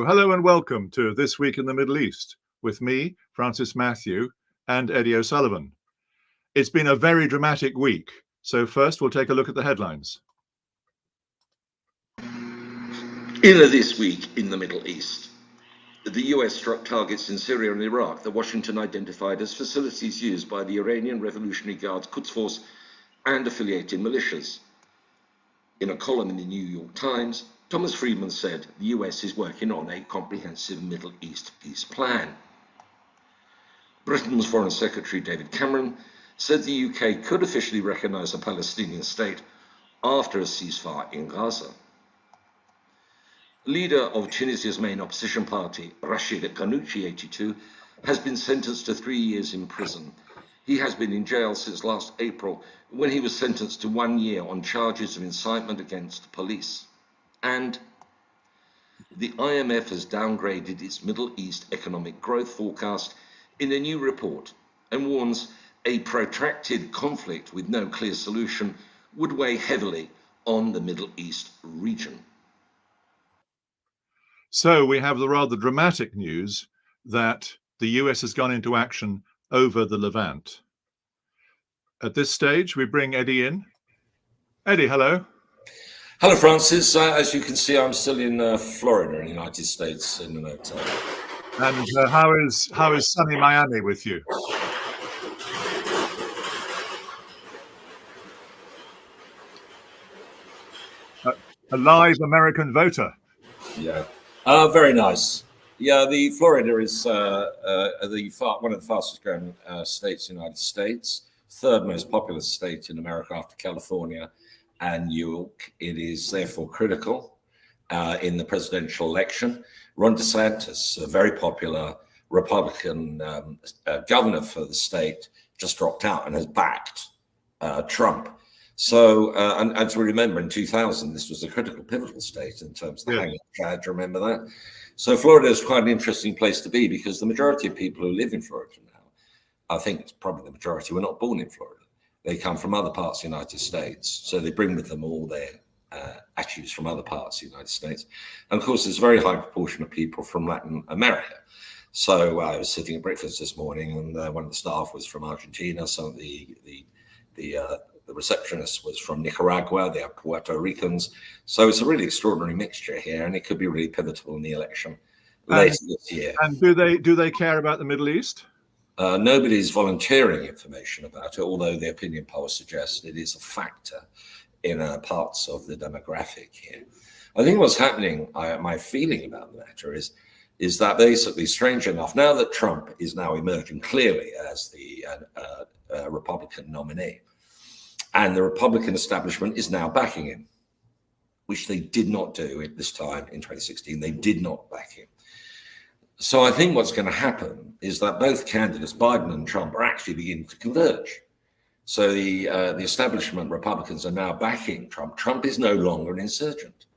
Hello and welcome to This Week in the Middle East with me, Francis Matthew, and Eddie O'Sullivan. It's been a very dramatic week, so first we'll take a look at the headlines. In This Week in the Middle East, the US struck targets in Syria and Iraq that Washington identified as facilities used by the Iranian Revolutionary Guard's Quds Force and affiliated militias. In a column in the New York Times, Thomas Friedman said the US is working on a comprehensive Middle East peace plan. Britain's Foreign Secretary David Cameron said the UK could officially recognise a Palestinian state after a ceasefire in Gaza. Leader of Tunisia's main opposition party, Rachid Ghannouchi, 82, has been sentenced to 3 years in prison. He has been in jail since last April, when he was sentenced to 1 year on charges of incitement against police. And the IMF has downgraded its Middle East economic growth forecast in a new report and warns a protracted conflict with no clear solution would weigh heavily on the Middle East region. So we have the rather dramatic news that the US has gone into action over the Levant. At this stage, we bring Eddie in. Eddie, hello. Hello, Francis. As you can see, I'm still in Florida, in the United States, in an hotel. And how is sunny Miami with you? A live American voter. Yeah, very nice. Yeah, the Florida is one of the fastest growing states in the United States, third most populous state in America after California and New York. It is therefore critical in the presidential election. Ron DeSantis, a very popular Republican governor for the state, just dropped out and has backed Trump. So, and as we remember, in 2000, this was a critical, pivotal state in terms of the hanging charge. Remember that? So Florida is quite an interesting place to be because the majority of people who live in Florida now, I think it's probably the majority, were not born in Florida. They come from other parts of the United States. So they bring with them all their attitudes from other parts of the United States. And of course, there's a very high proportion of people from Latin America. So I was sitting at breakfast this morning and one of the staff was from Argentina. Some of the receptionist was from Nicaragua. They are Puerto Ricans. So it's a really extraordinary mixture here, and it could be really pivotal in the election later this year. And do they care about the Middle East? Nobody's volunteering information about it, although the opinion polls suggest it is a factor in parts of the demographic here. I think what's happening, my feeling about the matter is that basically, strange enough, now that Trump is now emerging clearly as the Republican nominee, and the Republican establishment is now backing him, which they did not do at this time in 2016. They did not back him. So I think what's going to happen is that both candidates, Biden and Trump, are actually beginning to converge. So the establishment Republicans are now backing Trump. Trump is no longer an insurgent.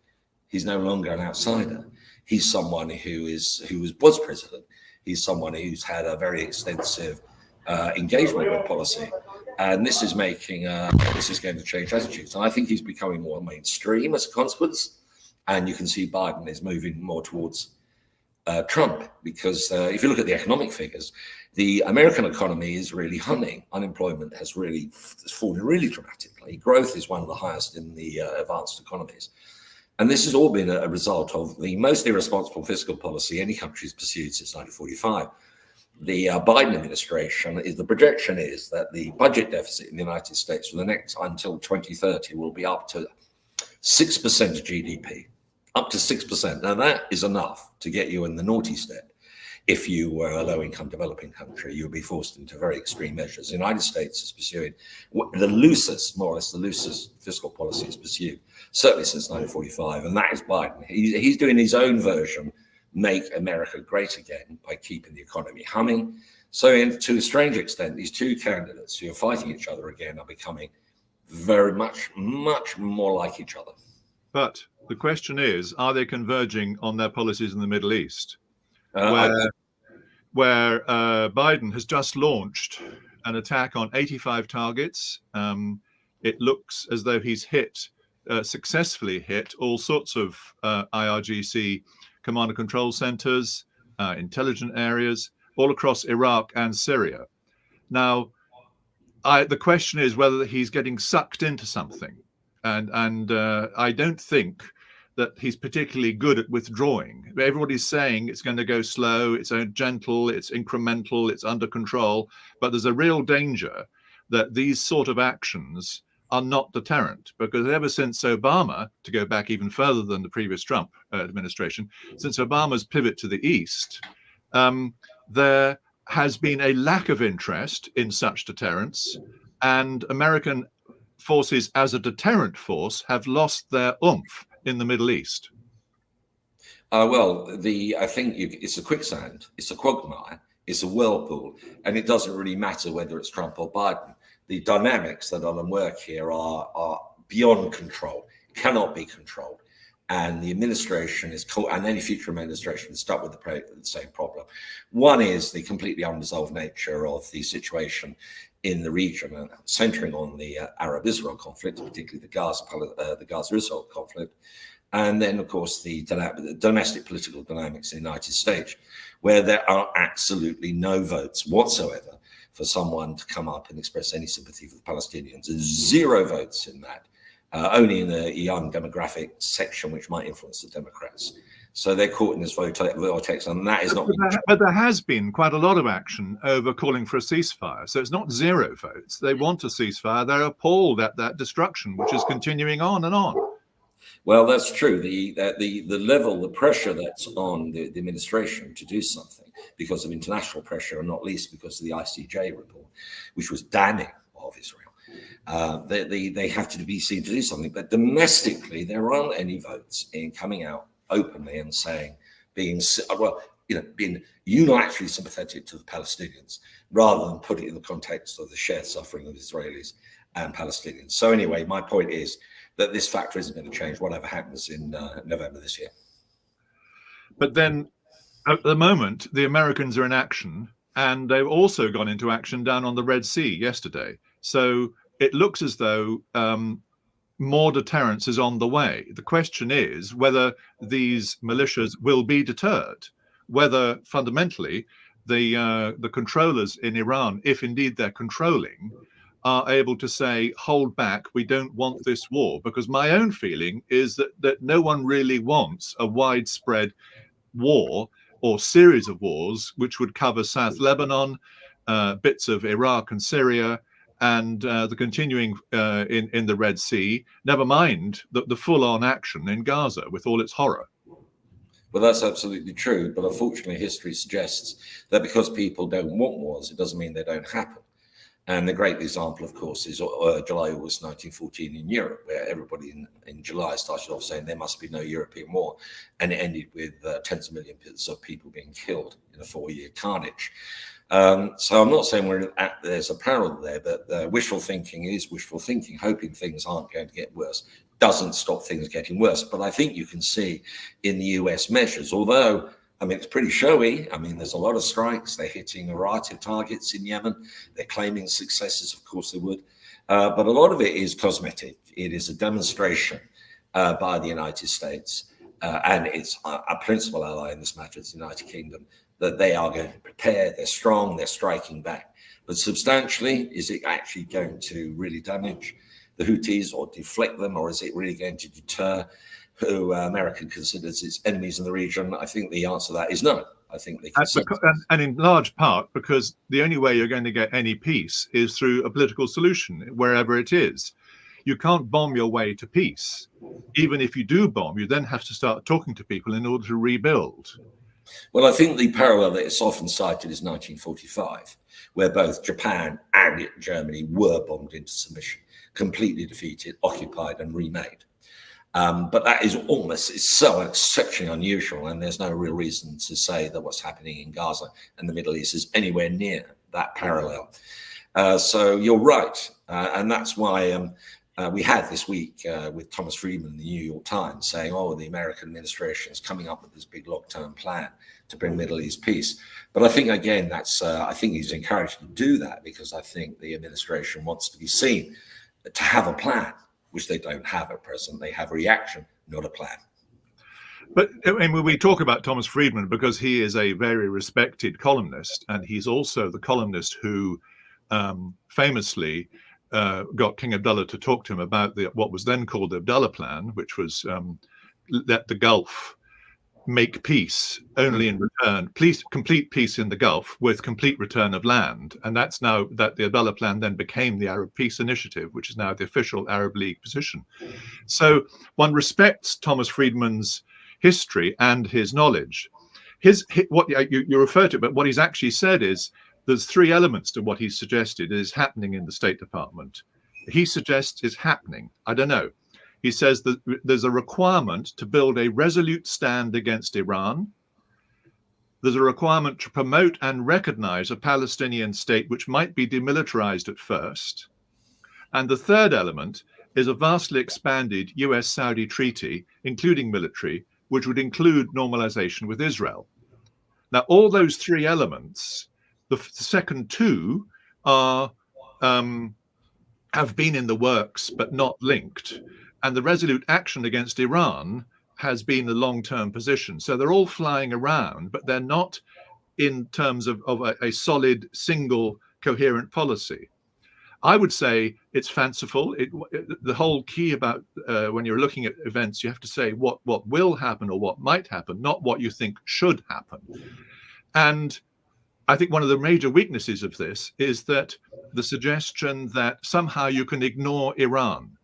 He's no longer an outsider. He's someone who was president. He's someone who's had a very extensive engagement with policy. And this is going to change attitudes. And I think he's becoming more mainstream as a consequence. And you can see Biden is moving more towards Trump, because if you look at the economic figures, the American economy is really humming. Unemployment has really fallen really dramatically. Growth is one of the highest in the advanced economies. And this has all been a result of the most irresponsible fiscal policy any country has pursued since 1945. The Biden administration, the projection is that the budget deficit in the United States for the next until 2030 will be up to 6% of GDP. Up to 6%. Now that is enough to get you in the naughty step. If you were a low-income developing country, you would be forced into very extreme measures. The United States is pursuing the loosest fiscal policy is pursued, certainly since 1945, and that is Biden. He's doing his own version, Make America Great Again, by keeping the economy humming. So to a strange extent, these two candidates who are fighting each other again are becoming very much more like each other. But the question is, are they converging on their policies in the Middle East? Where Biden has just launched an attack on 85 targets. It looks as though he's successfully hit all sorts of IRGC command and control centers, intelligence areas, all across Iraq and Syria. Now, the question is whether he's getting sucked into something. And I don't think that he's particularly good at withdrawing. Everybody's saying it's going to go slow, it's gentle, it's incremental, it's under control. But there's a real danger that these sort of actions are not deterrent, because ever since Obama, to go back even further than the previous Trump administration, since Obama's pivot to the east, there has been a lack of interest in such deterrence, and American forces as a deterrent force have lost their oomph in the Middle East. I think it's a quicksand, it's a quagmire, it's a whirlpool, and it doesn't really matter whether it's Trump or Biden. The dynamics that are at work here are beyond control, cannot be controlled. And the administration is caught, and any future administration is stuck with the same problem. One is the completely unresolved nature of the situation in the region, centering on the Arab-Israel conflict, particularly the Gaza-Israel conflict. And then, of course, the domestic political dynamics in the United States, where there are absolutely no votes whatsoever for someone to come up and express any sympathy for the Palestinians. There's 0 votes in that. Only in a young demographic section which might influence the Democrats. So they're caught in this vortex, and that is not. But there has been quite a lot of action over calling for a ceasefire. So it's not 0 votes. They want a ceasefire. They're appalled at that destruction, which is continuing on and on. Well, that's true. The level, the pressure that's on the administration to do something because of international pressure, and not least because of the ICJ report, which was damning of Israel. They have to be seen to do something, but domestically there aren't any votes in coming out openly and saying, being unilaterally sympathetic to the Palestinians, rather than put it in the context of the shared suffering of Israelis and Palestinians. So anyway, my point is that this factor isn't going to change whatever happens in November this year. But then, at the moment, the Americans are in action, and they've also gone into action down on the Red Sea yesterday. So it looks as though more deterrence is on the way. The question is whether these militias will be deterred, whether fundamentally the controllers in Iran, if indeed they're controlling, are able to say, hold back, we don't want this war. Because my own feeling is that no one really wants a widespread war or series of wars which would cover South Lebanon, bits of Iraq and Syria, and the continuing in the Red Sea, never mind the full-on action in Gaza with all its horror. Well, that's absolutely true. But unfortunately, history suggests that because people don't want wars, it doesn't mean they don't happen. And the great example, of course, is July, August 1914 in Europe, where everybody in July started off saying there must be no European war. And it ended with tens of millions of people being killed in a 4-year carnage. So I'm not saying there's a parallel there, but wishful thinking is wishful thinking. Hoping things aren't going to get worse doesn't stop things getting worse. But I think you can see in the US measures, although, I mean, it's pretty showy. I mean, there's a lot of strikes. They're hitting a variety of targets in Yemen. They're claiming successes. Of course they would. But a lot of it is cosmetic. It is a demonstration by the United States and its a principal ally in this matter, is the United Kingdom, that they are going to prepare, they're strong, they're striking back. But substantially, is it actually going to really damage the Houthis or deflect them, or is it really going to deter who America considers its enemies in the region? I think the answer to that is no. I think they can. And in large part because the only way you're going to get any peace is through a political solution, wherever it is. You can't bomb your way to peace. Even if you do bomb, you then have to start talking to people in order to rebuild. Well, I think the parallel that is often cited is 1945, where both Japan and Germany were bombed into submission, completely defeated, occupied, and remade. But that is it's so exceptionally unusual, and there's no real reason to say that what's happening in Gaza and the Middle East is anywhere near that parallel. So you're right, and that's why we had this week with Thomas Friedman in the New York Times saying, the American administration is coming up with this big long-term plan to bring Middle East peace. But I think, again, I think he's encouraged to do that because I think the administration wants to be seen to have a plan, which they don't have at present. They have a reaction, not a plan. But I mean, we talk about Thomas Friedman because he is a very respected columnist, and he's also the columnist who famously got King Abdullah to talk to him about what was then called the Abdullah Plan, which was let the Gulf make peace only in return, please complete peace in the Gulf with complete return of land. And that's now that the Abdullah Plan then became the Arab Peace Initiative, which is now the official Arab League position. So one respects Thomas Friedman's history and his knowledge. What you refer to, but what he's actually said is there's three elements to what he's suggested is happening in the State Department. He suggests is happening. I don't know. He says that there's a requirement to build a resolute stand against Iran. There's a requirement to promote and recognize a Palestinian state which might be demilitarized at first. And the third element is a vastly expanded US-Saudi treaty, including military, which would include normalization with Israel. Now, all those three elements, the second two are have been in the works but not linked. And the resolute action against Iran has been a long-term position. So they're all flying around, but they're not in terms of a solid, single, coherent policy. I would say it's fanciful. The whole key about when you're looking at events, you have to say what will happen or what might happen, not what you think should happen. And I think one of the major weaknesses of this is that the suggestion that somehow you can ignore Iran.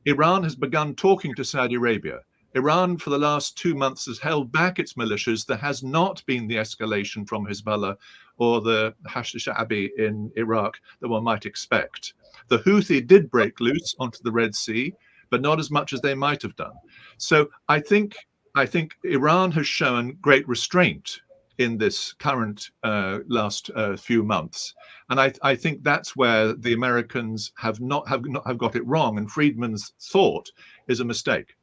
Iran has begun talking to Saudi Arabia. Iran, for the last 2 months, has held back its militias. There has not been the escalation from Hezbollah or the Hashd al-Sha'bi in Iraq that one might expect. The Houthi did break loose onto the Red Sea, but not as much as they might have done. So I think Iran has shown great restraint in this current last few months, and I think that's where the Americans have got it wrong, and Friedman's thought is a mistake.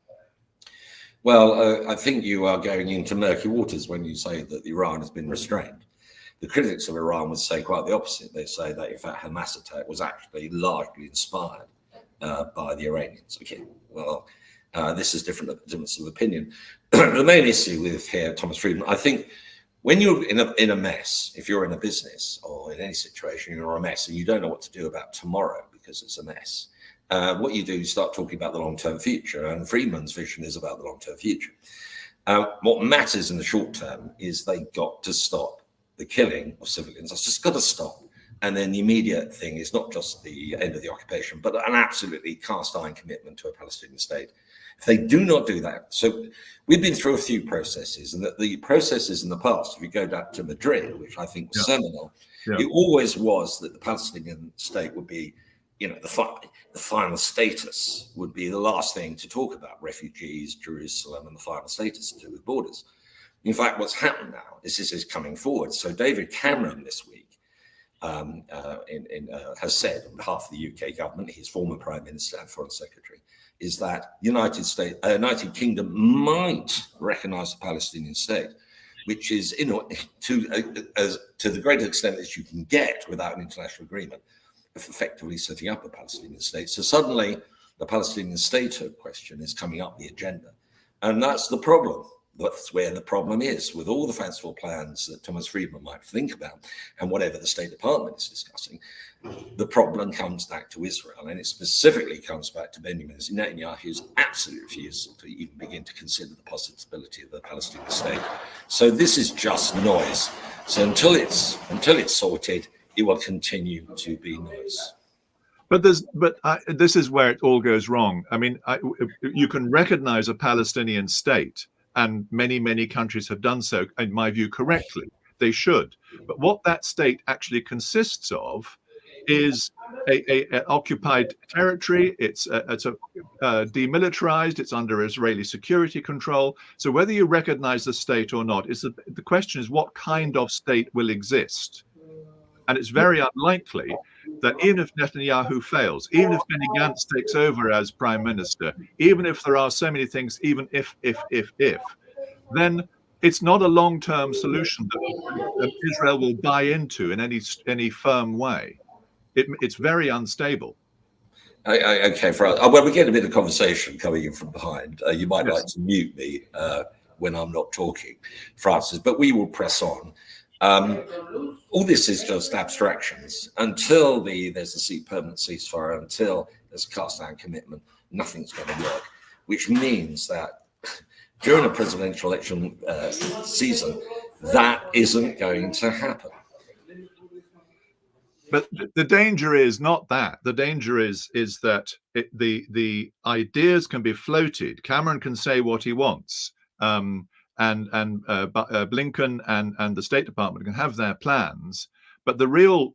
Well, I think you are going into murky waters when you say that Iran has been restrained. The critics of Iran would say quite the opposite. They say that, in fact, Hamas attack was actually largely inspired by the Iranians. Okay, well, this is difference of opinion. The main issue with here, Thomas Friedman, I think, when you're in a mess, if you're in a business or in any situation, you're in a mess and you don't know what to do about tomorrow because it's a mess. What you do, you start talking about the long-term future, and Friedman's vision is about the long-term future. What matters in the short term is they got to stop the killing of civilians. That's just got to stop. And then the immediate thing is not just the end of the occupation, but an absolutely cast-iron commitment to a Palestinian state. If they do not do that, so we've been through a few processes, and that the processes in the past, if you go back to Madrid, which I think was seminal, it always was that the Palestinian state would be, the final status would be the last thing to talk about: refugees, Jerusalem, and the final status to do with borders. In fact, what's happened now is this is coming forward. So David Cameron this week has said on behalf of the UK government, his former Prime Minister and Foreign Secretary, is that United Kingdom might recognise the Palestinian state, which is to the greatest extent that you can get without an international agreement, effectively setting up a Palestinian state. So suddenly the Palestinian statehood question is coming up the agenda. And that's the problem. That's where the problem is with all the fanciful plans that Thomas Friedman might think about and whatever the State Department is discussing. The problem comes back to Israel, and it specifically comes back to Benjamin Netanyahu's absolute refusal to even begin to consider the possibility of the Palestinian state. So this is just noise. So until it's sorted, it will continue to be noise. But this is where it all goes wrong. I mean, you can recognize a Palestinian state, and many countries have done so, in my view, correctly. They should. But what that state actually consists of is a occupied territory. It's demilitarized. It's under Israeli security control. So whether you recognize the state or not, the question is what kind of state will exist. And it's very unlikely that even if Netanyahu fails, even if Benny Gantz takes over as prime minister, even if there are so many things, even if, then it's not a long-term solution that Israel will buy into in any firm way. It's very unstable. Okay, well, we get a bit of conversation coming in from behind. You might like to mute me when I'm not talking, Francis, but we will press on. All this is just abstractions. Until there's a permanent ceasefire, until there's a cast-down commitment, nothing's going to work, which means that during a presidential election season, that isn't going to happen. But the danger is not that. The danger is that the ideas can be floated. Cameron can say what he wants, and Blinken and the State Department can have their plans, but the real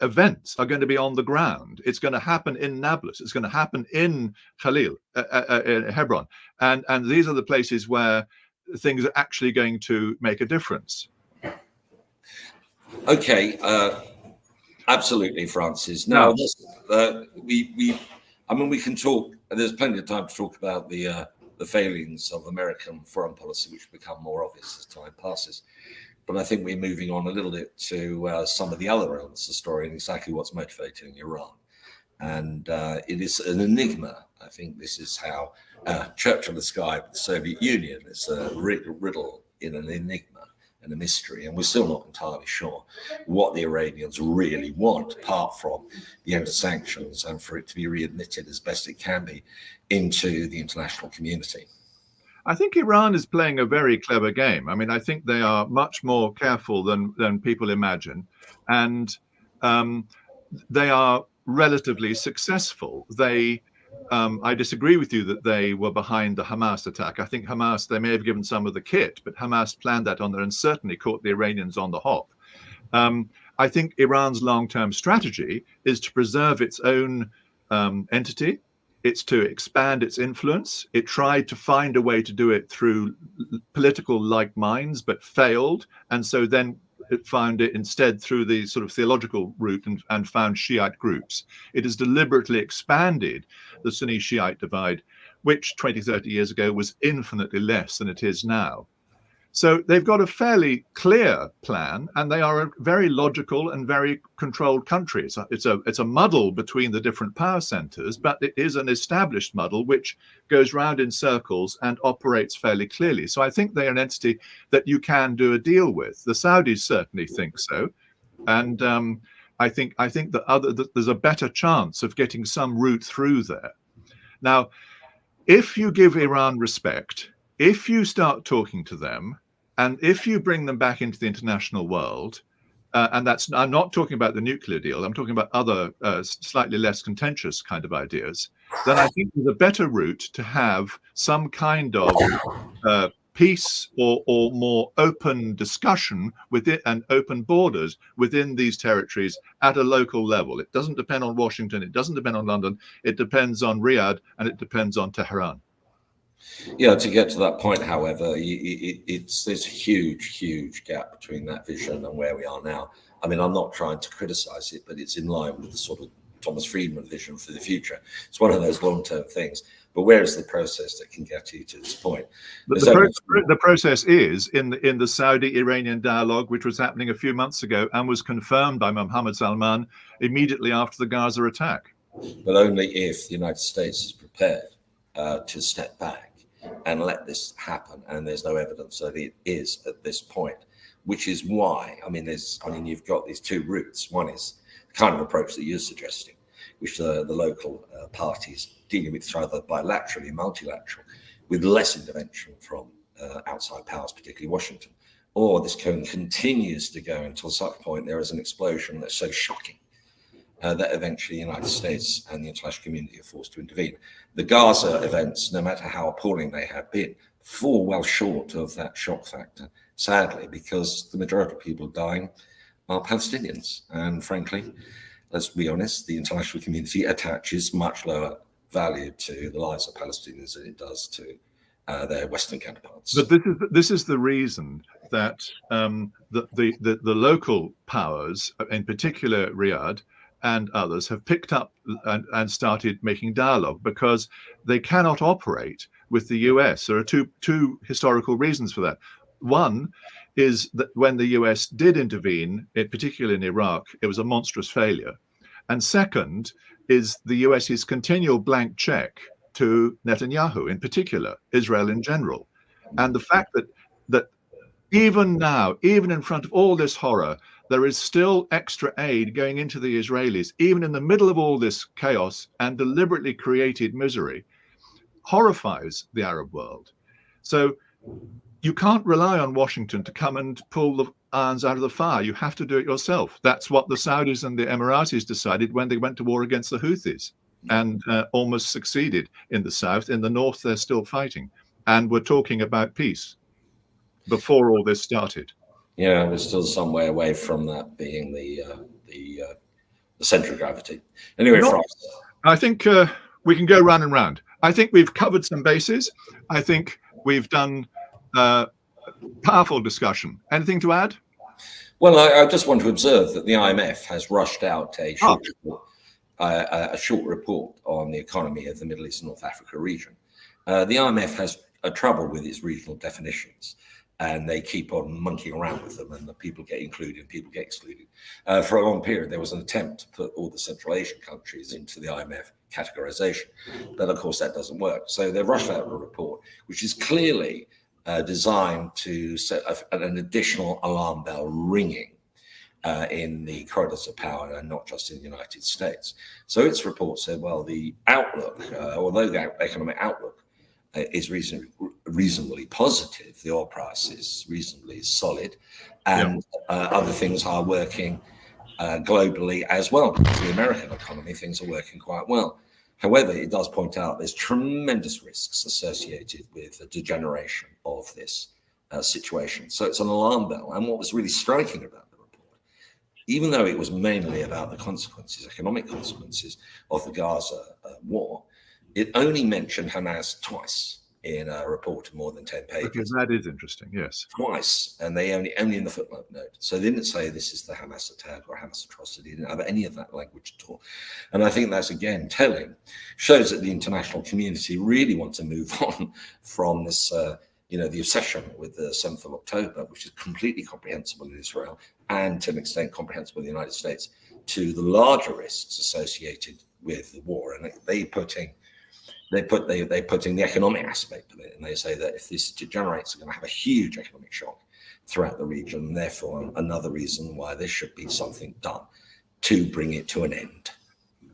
events are going to be on the ground. It's going to happen in Nablus. It's going to happen in Hebron, and these are the places where things are actually going to make a difference. Okay. Absolutely, Francis. Now, we can talk. There's plenty of time to talk about the failings of American foreign policy, which become more obvious as time passes. But I think we're moving on a little bit to some of the other elements of the story and exactly what's motivating Iran. And it is an enigma. I think this is how Churchill described the Soviet Union as a riddle in an enigma and a mystery, and we're still not entirely sure what the Iranians really want, apart from the end of sanctions and for it to be readmitted as best it can be into the international community. I think Iran is playing a very clever game. I mean, I think they are much more careful than people imagine, and they are relatively successful. I disagree with you that they were behind the Hamas attack. I think Hamas, they may have given some of the kit, but Hamas planned that on there and certainly caught the Iranians on the hop. I think Iran's long-term strategy is to preserve its own entity. It's to expand its influence. It tried to find a way to do it through political like minds, but failed. And so then it found it instead through the sort of theological route and found Shiite groups. It has deliberately expanded the Sunni Shiite divide, which 20, 30 years ago was infinitely less than it is now. So they've got a fairly clear plan, and they are a very logical and very controlled country. It's a muddle between the different power centers, but it is an established muddle which goes round in circles and operates fairly clearly. So I think they're an entity that you can do a deal with. The Saudis certainly think so, and I think that there's a better chance of getting some route through there. Now, if you give Iran respect, if you start talking to them, and if you bring them back into the international world, and I'm not talking about the nuclear deal, I'm talking about other slightly less contentious kind of ideas, then I think there's a better route to have some kind of peace or more open discussion within and open borders within these territories at a local level. It doesn't depend on Washington, it doesn't depend on London, it depends on Riyadh, and it depends on Tehran. Yeah, to get to that point, however, there's a huge gap between that vision and where we are now. I mean, I'm not trying to criticize it, but it's in line with the sort of Thomas Friedman vision for the future. It's one of those long-term things. But where is the process that can get you to this point? The process is in the Saudi-Iranian dialogue, which was happening a few months ago and was confirmed by Mohammed Salman immediately after the Gaza attack. But only if the United States is prepared to step back and let this happen, and there's no evidence that it is at this point, which is why, you've got these two routes. One is the kind of approach that you're suggesting, which the local parties dealing with each other bilaterally, multilateral, with less intervention from outside powers, particularly Washington. Or this continues to go until such point there is an explosion that's so shocking that eventually the United States and the international community are forced to intervene. The Gaza events, no matter how appalling they have been, fall well short of that shock factor, sadly, because the majority of people dying are Palestinians. And frankly, let's be honest, the international community attaches much lower value to the lives of Palestinians than it does to their Western counterparts. But this is the reason that the local powers, in particular Riyadh, and others have picked up and started making dialogue, because they cannot operate with the US. There are two historical reasons for that. One is that when the US did intervene, particularly in Iraq, it was a monstrous failure. And second is the US's continual blank check to Netanyahu in particular, Israel in general. And the fact that even now, even in front of all this horror, there is still extra aid going into the Israelis, even in the middle of all this chaos and deliberately created misery, horrifies the Arab world. So you can't rely on Washington to come and pull the irons out of the fire. You have to do it yourself. That's what the Saudis and the Emiratis decided when they went to war against the Houthis and almost succeeded in the south. In the north, they're still fighting. And we're talking about peace before all this started. Yeah, we're still some way away from that being the center of gravity. Anyway, Francis. I think we can go round and round. I think we've covered some bases. I think we've done powerful discussion. Anything to add? Well, I just want to observe that the IMF has rushed out a short report on the economy of the Middle East and North Africa region. The IMF has a trouble with its regional definitions, and they keep on monkeying around with them, and the people get included and people get excluded. For a long period, there was an attempt to put all the Central Asian countries into the IMF categorization, but of course that doesn't work. So they've rushed out a report, which is clearly designed to set an additional alarm bell ringing in the corridors of power, and not just in the United States. So its report said, well, the outlook, although the economic outlook is reasonably positive, the oil price is reasonably solid, and other things are working globally as well. Because the American economy, things are working quite well. However, it does point out there's tremendous risks associated with the degeneration of this situation. So it's an alarm bell. And what was really striking about the report, even though it was mainly about the consequences, economic consequences of the Gaza war, it only mentioned Hamas twice in a report of more than 10 pages. Because that is interesting, yes. Twice, and they only in the footnote note. So they didn't say this is the Hamas attack or Hamas atrocity. They didn't have any of that language at all. And I think that's, again, telling, shows that the international community really want to move on from this, the obsession with the 7th of October, which is completely comprehensible in Israel and to an extent comprehensible in the United States, to the larger risks associated with the war. And they're putting the economic aspect of it, and they say that if this degenerates, they're going to have a huge economic shock throughout the region, and therefore another reason why there should be something done to bring it to an end.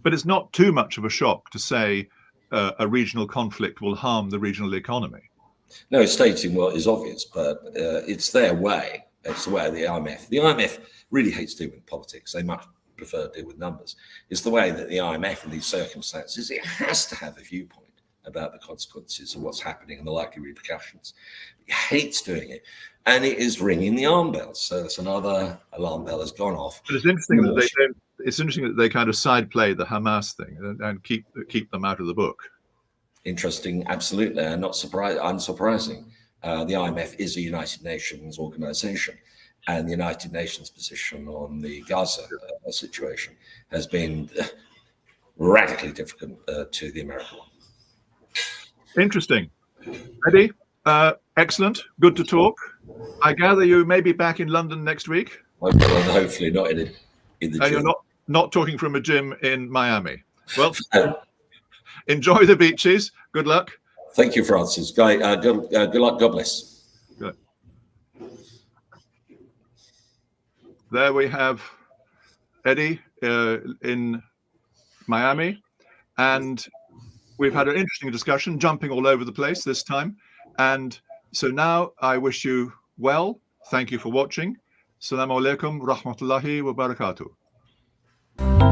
But it's not too much of a shock to say a regional conflict will harm the regional economy. No, stating what is obvious, but it's their way. It's the way of the IMF. The IMF really hates dealing with politics. They much prefer to deal with numbers. It's the way that the IMF in these circumstances, it has to have a viewpoint about the consequences of what's happening and the likely repercussions. It hates doing it, and it is ringing the alarm bells. So it's another alarm bell has gone off. But it's interesting that they don't. It's interesting that they kind of side play the Hamas thing and keep them out of the book. Interesting, absolutely, and not unsurprising. The IMF is a United Nations organization, and the United Nations position on the Gaza situation has been radically different to the American one. Interesting. Eddie, excellent. Good to talk. I gather you may be back in London next week. Well, hopefully not in the gym. And you're not talking from a gym in Miami. Well, enjoy the beaches. Good luck. Thank you, Francis. Good luck. God bless. Good. There we have Eddie in Miami, and we've had an interesting discussion, jumping all over the place this time. And so now I wish you well. Thank you for watching. Assalamu alaikum rahmatullahi wa barakatuh.